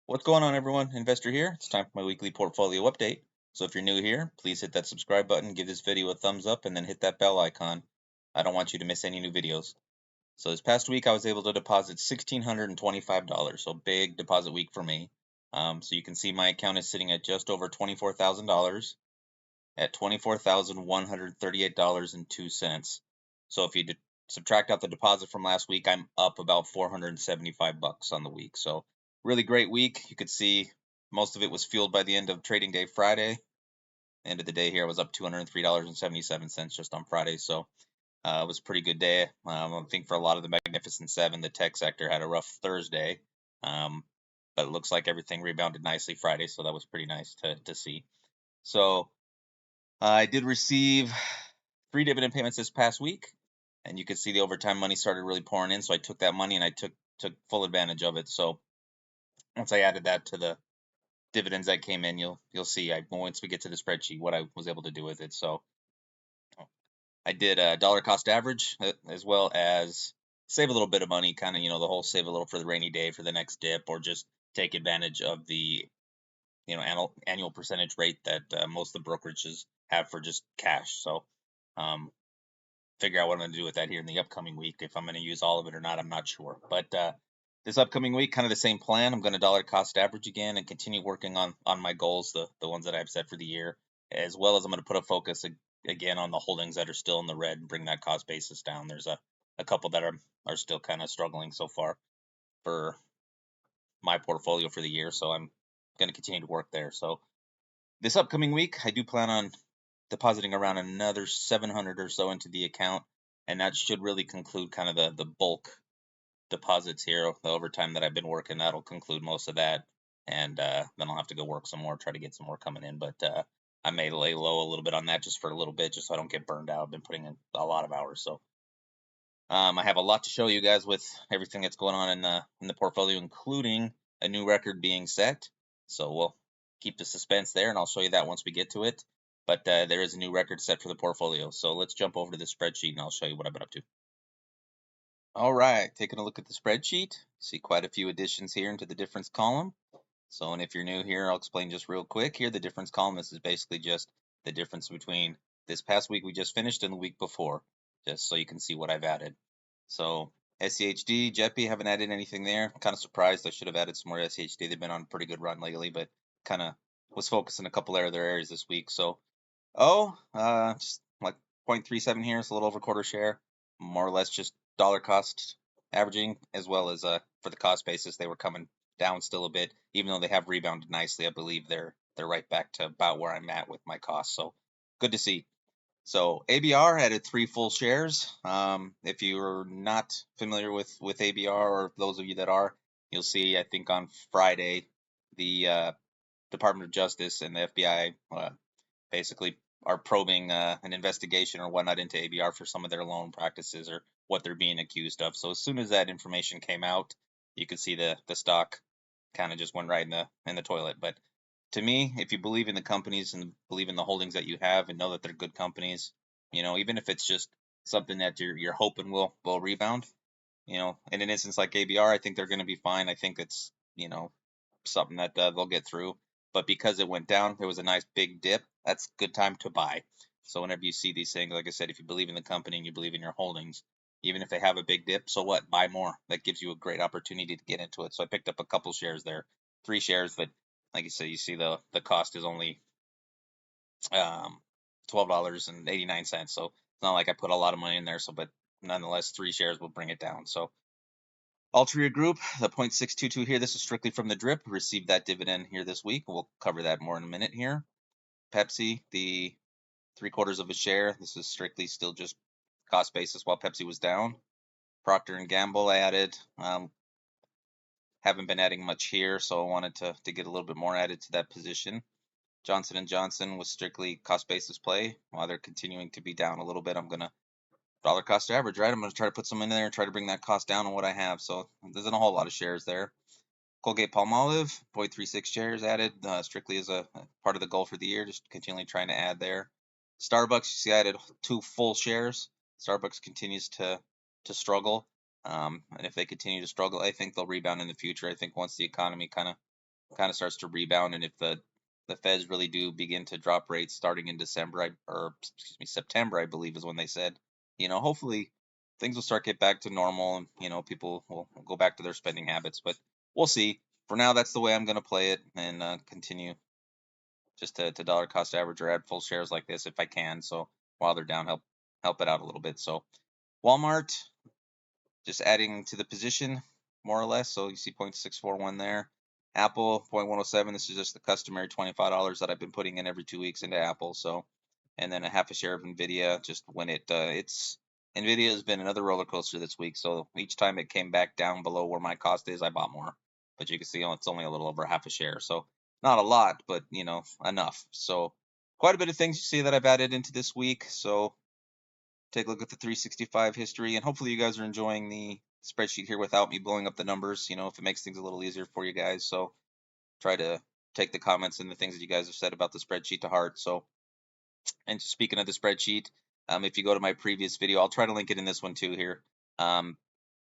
What's going on, everyone? Investor here. It's time for my weekly portfolio update. So if you're new here, please hit that subscribe button, give this video a thumbs up, and then hit that bell icon. I don't want you to miss any new videos. So this past week, I was able to deposit $1,625, so big deposit week for me. So you can see my account is sitting at just over $24,000 at $24,138.02. So if you subtract out the deposit from last week, I'm up about 475 bucks on the week. So really great week. You could see most of it was fueled by the end of trading day Friday. End of the day here, I was up $203.77 just on Friday. So it was a pretty good day. I think for a lot of the Magnificent Seven, the tech sector had a rough Thursday. But it looks like everything rebounded nicely Friday, so that was pretty nice to see. So I did receive 3 dividend payments this past week, and you could see the overtime money started really pouring in. So I took that money and I took full advantage of it. So once I added that to the dividends that came in, you'll see once we get to the spreadsheet what I was able to do with it. So I did a dollar cost average as well as save a little bit of money, kind of the whole save a little for the rainy day for the next dip, or just take advantage of the annual percentage rate that most of the brokerages have for just cash. So figure out what I'm going to do with that here in the upcoming week. If I'm going to use all of it or not, I'm not sure. But this upcoming week, kind of the same plan. I'm going to dollar cost average again and continue working on my goals, the ones that I've set for the year, as well as I'm going to put a focus again on the holdings that are still in the red and bring that cost basis down. There's a couple that are still kind of struggling so far for my portfolio for the year, so I'm going to continue to work there. So this upcoming week, I do plan on depositing around another 700 or so into the account, and that should really conclude kind of the bulk deposits here. The overtime that I've been working, that'll conclude most of that, and then I'll have to go work some more, try to get some more coming in. But I may lay low a little bit on that just for a little bit, just so I don't get burned out. I've been putting in a lot of hours, so I have a lot to show you guys with everything that's going on in the portfolio, including a new record being set. So we'll keep the suspense there, and I'll show you that once we get to it. But there is a new record set for the portfolio. So let's jump over to the spreadsheet, and I'll show you what I've been up to. All right, taking a look at the spreadsheet. See quite a few additions here into the difference column. So, and if you're new here, I'll explain just real quick. Here, the difference column, this is basically just the difference between this past week we just finished and the week before, just so you can see what I've added. So SCHD, JEPI, haven't added anything there. Kind of surprised. I should have added some more SCHD. They've been on a pretty good run lately, but kind of was focusing a couple other areas this week. So, just like 0.37 here. It's a little over quarter share, more or less just dollar cost averaging, as well as for the cost basis, they were coming down still a bit, even though they have rebounded nicely. I believe they're right back to about where I'm at with my costs. So good to see. So ABR added 3 full shares. If you're not familiar with ABR, or those of you that are, you'll see, I think on Friday, the Department of Justice and the FBI basically are probing an investigation or whatnot into ABR for some of their loan practices or what they're being accused of. So as soon as that information came out, you could see the stock kind of just went right in the toilet. But to me, if you believe in the companies and believe in the holdings that you have and know that they're good companies, even if it's just something that you're hoping will rebound, in an instance like ABR, I think they're going to be fine. I think it's something that they'll get through. But because it went down, there was a nice big dip. That's a good time to buy. So whenever you see these things, like I said, if you believe in the company and you believe in your holdings, even if they have a big dip, so what? Buy more. That gives you a great opportunity to get into it. So I picked up a couple shares there, 3 shares, but like you say, you see the cost is only $12.89. So it's not like I put a lot of money in there. So, but nonetheless, 3 shares will bring it down. So Altria Group, the 0.622 here, this is strictly from the drip. Received that dividend here this week. We'll cover that more in a minute here. Pepsi, the 3/4 of a share. This is strictly still just cost basis while Pepsi was down. Procter & Gamble I added. Haven't been adding much here, so I wanted to get a little bit more added to that position. Johnson & Johnson was strictly cost basis play. While they're continuing to be down a little bit, I'm going to dollar cost average, right? I'm going to try to put some in there and try to bring that cost down on what I have. So there isn't a whole lot of shares there. Colgate-Palmolive, 0.36 shares added, strictly as a part of the goal for the year, just continually trying to add there. Starbucks, you see I added 2 full shares. Starbucks continues to struggle. And if they continue to struggle, I think they'll rebound in the future. I think once the economy kind of kind of starts to rebound, and if the Feds really do begin to drop rates starting in September, I believe is when they said, hopefully things will start get back to normal, and people will go back to their spending habits. But we'll see. For now, that's the way I'm going to play it, and continue just to dollar cost average or add full shares like this if I can. So while they're down, help it out a little bit. So Walmart, just adding to the position more or less. So you see 0.641 there. Apple 0.107. This is just the customary $25 that I've been putting in every 2 weeks into Apple. So, and then a half a share of Nvidia. Just when it's Nvidia has been another roller coaster this week. So each time it came back down below where my cost is, I bought more. But you can see it's only a little over half a share. So not a lot, but enough. So quite a bit of things you see that I've added into this week. So take a look at the 365 history, and hopefully you guys are enjoying the spreadsheet here without me blowing up the numbers, if it makes things a little easier for you guys. So try to take the comments and the things that you guys have said about the spreadsheet to heart. So, and speaking of the spreadsheet, if you go to my previous video, I'll try to link it in this one too here. Um,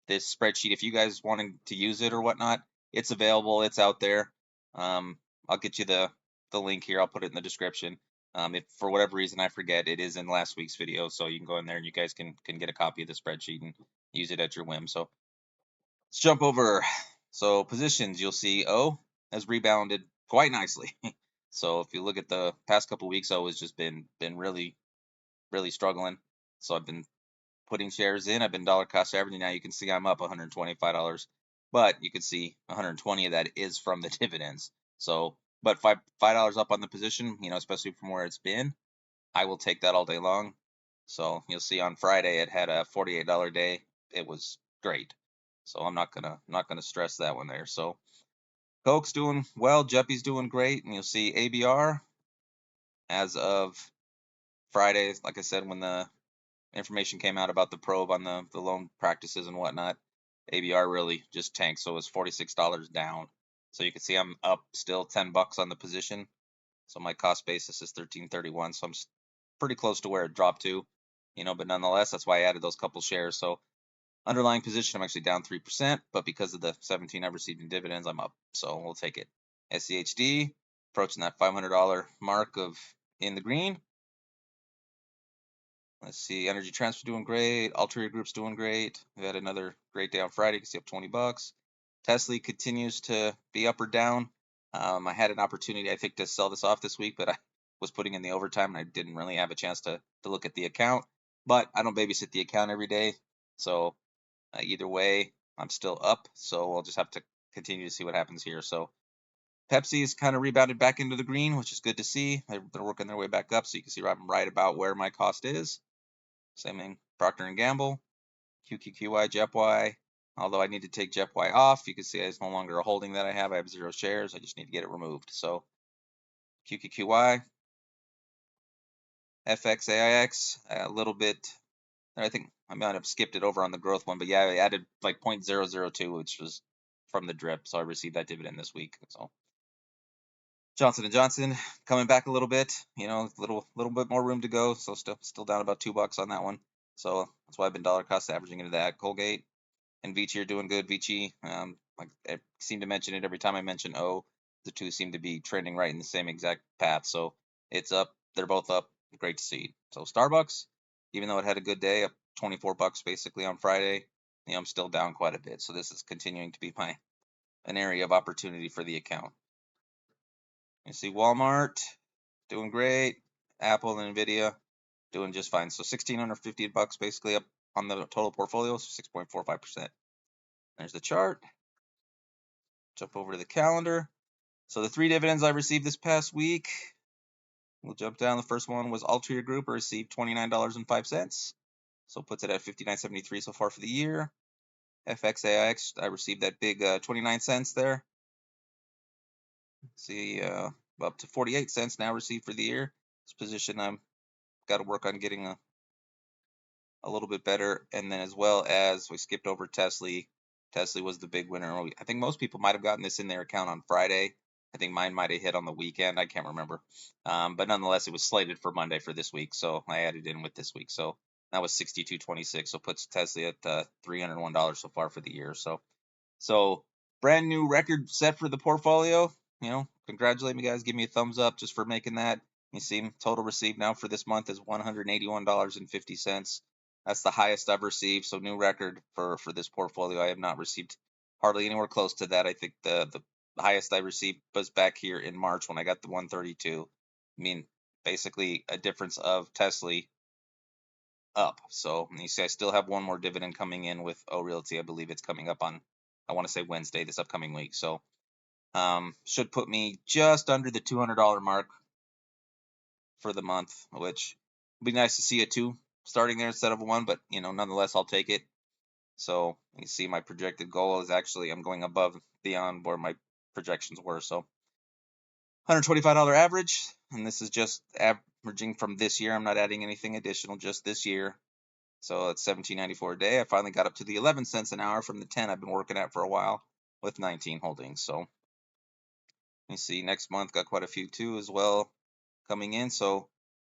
this spreadsheet, if you guys wanting to use it or whatnot, it's available, it's out there. I'll get you the link here. I'll put it in the description. If for whatever reason I forget, it is in last week's video, so you can go in there and you guys can get a copy of the spreadsheet and use it at your whim. So let's jump over. So positions, you'll see O has rebounded quite nicely. So if you look at the past couple weeks, O has just been really struggling. So I've been putting shares in. I've been dollar cost averaging. Now you can see I'm up $125, but you can see 120 of that is from the dividends. So, but $5 up on the position, especially from where it's been, I will take that all day long. So you'll see on Friday it had a $48 day. It was great. So I'm not gonna stress that one there. So Coke's doing well, Jeppy's doing great, and you'll see ABR as of Friday, like I said, when the information came out about the probe on the loan practices and whatnot, ABR really just tanked. So it was $46 down. So you can see I'm up still $10 on the position. So my cost basis is $13.31. So I'm pretty close to where it dropped to, but nonetheless, that's why I added those couple shares. So underlying position, I'm actually down 3%, but because of the 17 I've received in dividends, I'm up. So we'll take it. SCHD approaching that $500 mark of in the green. Let's see, Energy Transfer doing great. Altria Group's doing great. We had another great day on Friday. You can see up $20. Tesla continues to be up or down. I had an opportunity, I think, to sell this off this week, but I was putting in the overtime and I didn't really have a chance to look at the account. But I don't babysit the account every day, so either way, I'm still up. So I'll just have to continue to see what happens here. So Pepsi's kind of rebounded back into the green, which is good to see. They're working their way back up, so you can see I'm right about where my cost is. Same thing, Procter and Gamble, QQQY, JEPY. Although I need to take JEPY off, you can see it's no longer a holding that I have. I have 0 shares. I just need to get it removed. So QQQY, FXAIX, a little bit. I think I might have skipped it over on the growth one, but yeah, I added like 0.002, which was from the drip. So I received that dividend this week. So Johnson & Johnson coming back a little bit, little bit more room to go. So still down about $2 on that one. So that's why I've been dollar cost averaging into that. Colgate and Vici are doing good. Vici, like I seem to mention it every time I mention O. The two seem to be trending right in the same exact path. So it's up. They're both up. Great to see. So Starbucks, even though it had a good day, up $24 basically on Friday, I'm still down quite a bit. So this is continuing to be an area of opportunity for the account. You see Walmart doing great. Apple and Nvidia doing just fine. So $1,650 basically up on the total portfolio, so 6.45%. There's the chart. Jump over to the calendar. So the 3 dividends I received this past week, we'll jump down. The first one was Altria Group. I received $29.05. So puts it at $59.73 so far for the year. FXAIX, I received that big 29 cents there. See, up to 48 cents now received for the year. This position I'm got to work on getting a little bit better. And then as well as we skipped over Tesla. Tesla was the big winner. I think most people might have gotten this in their account on Friday. I think mine might have hit on the weekend. I can't remember. But nonetheless, it was slated for Monday for this week. So I added in with this week. So that was $62.26. So puts Tesla at $301 so far for the year. So brand new record set for the portfolio. congratulate me, guys. Give me a thumbs up just for making that. You see, total received now for this month is $181.50. That's the highest I've received, so new record for this portfolio. I have not received hardly anywhere close to that. I think the highest I received was back here in March when I got the 132. I mean, basically a difference of Tesla up. So you see, I still have one more dividend coming in with O Realty. I believe it's coming up on, I want to say Wednesday this upcoming week. So should put me just under the $200 mark for the month, which would be nice to see a two starting there instead of a one, but nonetheless, I'll take it. So you see, my projected goal is actually I'm going above beyond where my projections were. So $125 average, and this is just averaging from this year. I'm not adding anything additional, just this year. So it's $17.94 a day. I finally got up to the 11 cents an hour from the 10 I've been working at for a while with 19 holdings. So you see, next month got quite a few too as well coming in. So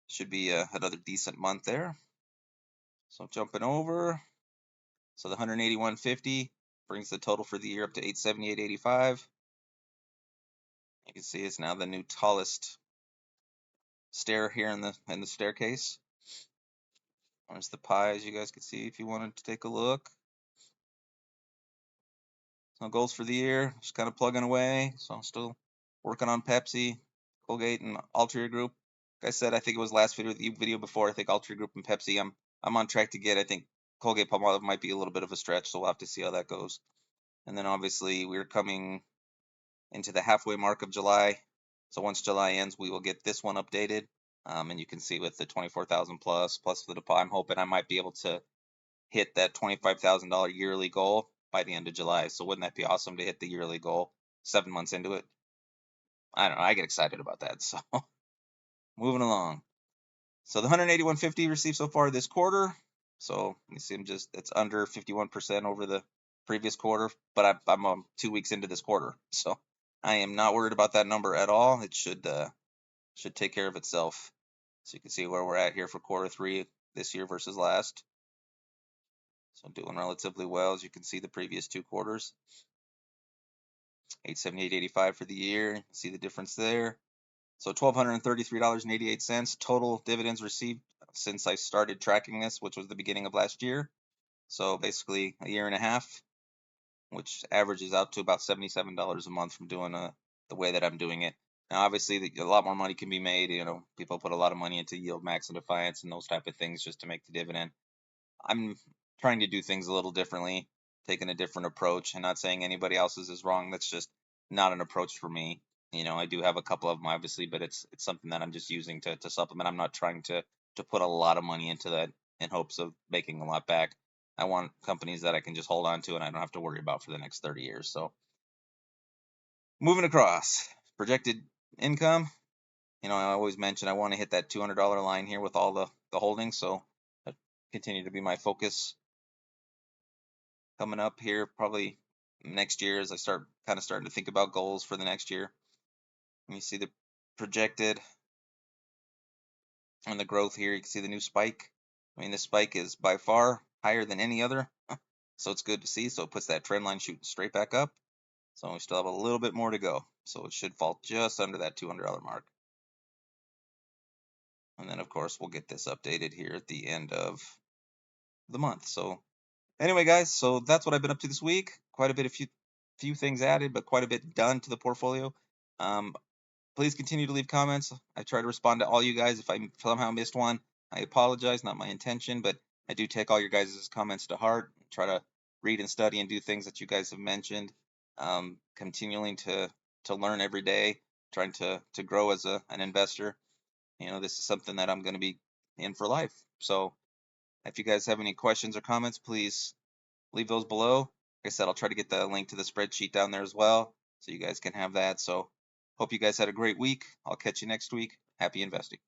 should be another decent month there. So jumping over. So the 181.50 brings the total for the year up to 878.85. You can see it's now the new tallest stair here in the staircase. There's the pie, as you guys can see if you wanted to take a look. So goals for the year, just kind of plugging away. So I'm still working on Pepsi, Colgate, and Altria Group. Like I said, I think it was last video before. I think Altria Group and Pepsi. I'm on track to get. I think Colgate Palmolive might be a little bit of a stretch, so we'll have to see how that goes. And then obviously we're coming into the halfway mark of July. So once July ends, we will get this one updated. And you can see with the 24,000 plus the deposit, I'm hoping I might be able to hit that $25,000 yearly goal by the end of July. So wouldn't that be awesome to hit the yearly goal 7 months into it? I don't know. I get excited about that. So moving along. So the 181.50 received so far this quarter. So you see, it's under 51% over the previous quarter, but I'm 2 weeks into this quarter, so I am not worried about that number at all. It should take care of itself. So you can see where we're at here for quarter three this year versus last. So doing relatively well, as you can see the previous two quarters. 878.85 for the year. See the difference there. So $1,233.88 total dividends received since I started tracking this, which was the beginning of last year. So basically a year and a half, which averages out to about $77 a month from doing the way that I'm doing it. Now, obviously, a lot more money can be made. People put a lot of money into Yield Max and Defiance and those type of things just to make the dividend. I'm trying to do things a little differently, taking a different approach, and not saying anybody else's is wrong. That's just not an approach for me. I do have a couple of them, obviously, but it's something that I'm just using to supplement. I'm not trying to put a lot of money into that in hopes of making a lot back. I want companies that I can just hold on to and I don't have to worry about for the next 30 years. So moving across, projected income. I always mention I want to hit that $200 line here with all the holdings. So that continue to be my focus coming up here probably next year as I starting to think about goals for the next year. Let me see the projected and the growth here. You can see the new spike. I mean, this spike is by far higher than any other, so it's good to see. So it puts that trend line shooting straight back up. So we still have a little bit more to go. So it should fall just under that $200 mark. And then, of course, we'll get this updated here at the end of the month. So anyway, guys, so that's what I've been up to this week. Quite a bit, few things added, but quite a bit done to the portfolio. Please continue to leave comments. I try to respond to all you guys. If I somehow missed one, I apologize. Not my intention, but I do take all your guys' comments to heart. Try to read and study and do things that you guys have mentioned. Continuing to learn every day, trying to grow as an investor. This is something that I'm going to be in for life. So if you guys have any questions or comments, please leave those below. Like I said, I'll try to get the link to the spreadsheet down there as well, so you guys can have that. So hope you guys had a great week. I'll catch you next week. Happy investing.